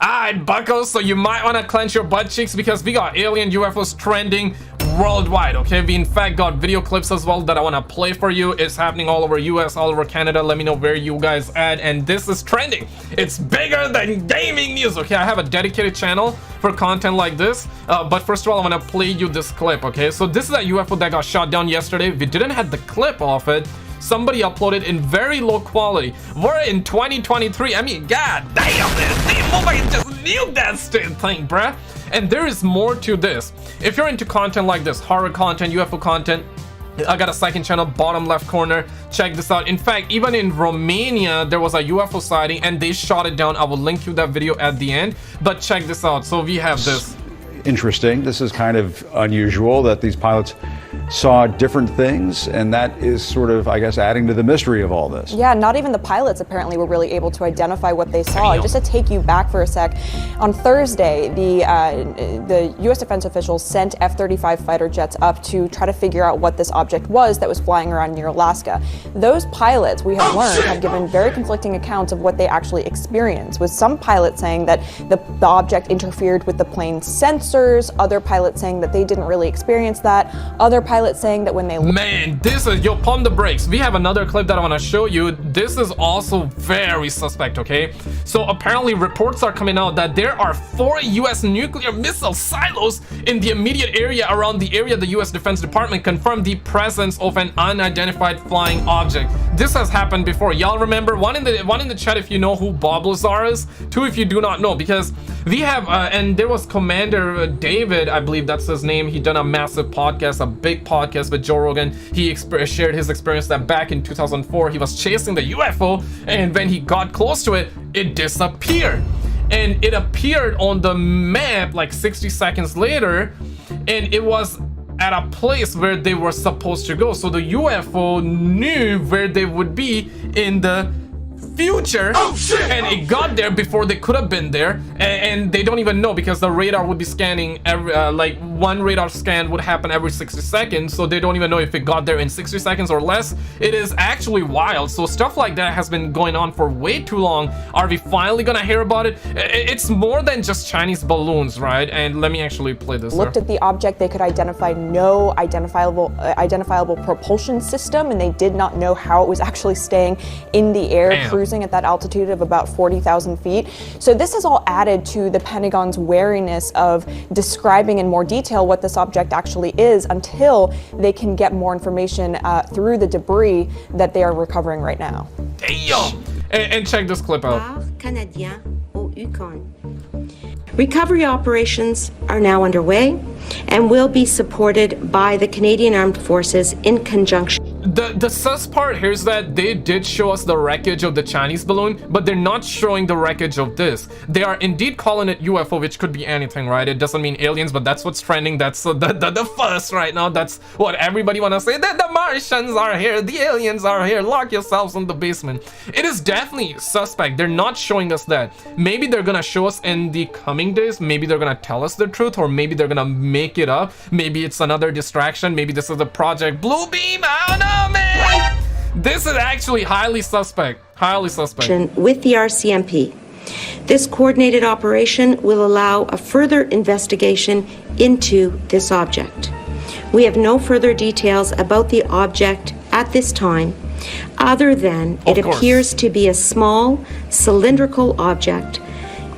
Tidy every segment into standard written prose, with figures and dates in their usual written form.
Alright, buckles, so you might want to clench your butt cheeks because we got alien UFOs trending worldwide, okay? We in fact got video clips as well that I want to play for you. It's happening all over US, all over Canada. Let me know where you guys at, and this is trending. It's bigger than gaming news, okay? I have a dedicated channel for content like this, but first of all, I want to play you this clip, okay? So this is a UFO that got shot down yesterday. We didn't have the clip of it. Somebody uploaded in very low quality. We're in 2023. I mean, god damn, this mobile just nuked that thing, bruh. And there is more to this. If you're into content like this, horror content, UFO content, I got a second channel, bottom left corner. Check this out. In fact, even in Romania, there was a UFO sighting and they shot it down. I will link you that video at the end. But check this out. So we have this. Interesting. This is kind of unusual that these pilots saw different things, and that is sort of, I guess, adding to the mystery of all this. Yeah, not even the pilots apparently were really able to identify what they saw. Just to take you back for a sec, on Thursday, the U.S. defense officials sent F-35 fighter jets up to try to figure out what this object was that was flying around near Alaska. Those pilots, we have learned, have given very conflicting accounts of what they actually experienced, with some pilots saying that the object interfered with the plane's sensors, other pilots saying that they didn't really experience that, other pilots saying that when they... Man, this is... Yo, pump the brakes. We have another clip that I want to show you. This is also very suspect, okay? So apparently reports are coming out that there are 4 U.S. nuclear missile silos in the immediate area around the area the U.S. Defense Department confirmed the presence of an unidentified flying object. This has happened before. Y'all remember? One in the chat if you know who Bob Lazar is. 2 if you do not know, because we have... and there was Commander David, I believe that's his name. He done a massive podcast, a big podcast with Joe Rogan. He shared his experience that back in 2004 he was chasing the UFO, and when he got close to it, it disappeared, and it appeared on the map like 60 seconds later, and it was at a place where they were supposed to go. So the UFO knew where they would be in the future, and it got there before they could have been there, and they don't even know because the radar would be scanning every like one radar scan would happen every 60 seconds, so they don't even know if it got there in 60 seconds or less. It is actually wild. So stuff like that has been going on for way too long. Are we finally gonna hear about it? It's more than just Chinese balloons, right? And let me actually play this. Looked at the object, they could identify no identifiable propulsion system, and they did not know how it was actually staying in the air, cruising at that altitude of about 40,000 feet. So this is all added to the Pentagon's wariness of describing in more detail what this object actually is until they can get more information through the debris that they are recovering right now. Damn! And check this clip out. Recovery operations are now underway and will be supported by the Canadian Armed Forces in conjunction. The sus part here is that they did show us the wreckage of the Chinese balloon, but they're not showing the wreckage of this. They are indeed calling it UFO, which could be anything, right? It doesn't mean aliens, but that's what's trending. That's the fuss right now. That's what everybody want to say, that the Martians are here, the aliens are here, lock yourselves in the basement. It is definitely suspect. They're not showing us that. Maybe they're gonna show us in the coming days. Maybe they're gonna tell us the truth, or maybe they're gonna make it up. Maybe it's another distraction. Maybe this is a Project Blue Beam. I don't know, man. This is actually highly suspect. Highly suspect. With the RCMP. This coordinated operation will allow a further investigation into this object. We have no further details about the object at this time, other than it appears to be a small cylindrical object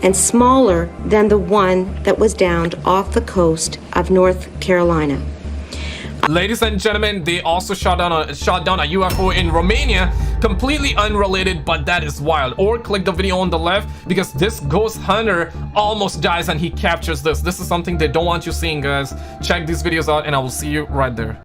and smaller than the one that was downed off the coast of North Carolina. Ladies and gentlemen, they also shot down a UFO in Romania, completely unrelated, but that is wild. Or click the video on the left, because this ghost hunter almost dies and he captures this. This is something they don't want you seeing, guys. Check these videos out and I will see you right there.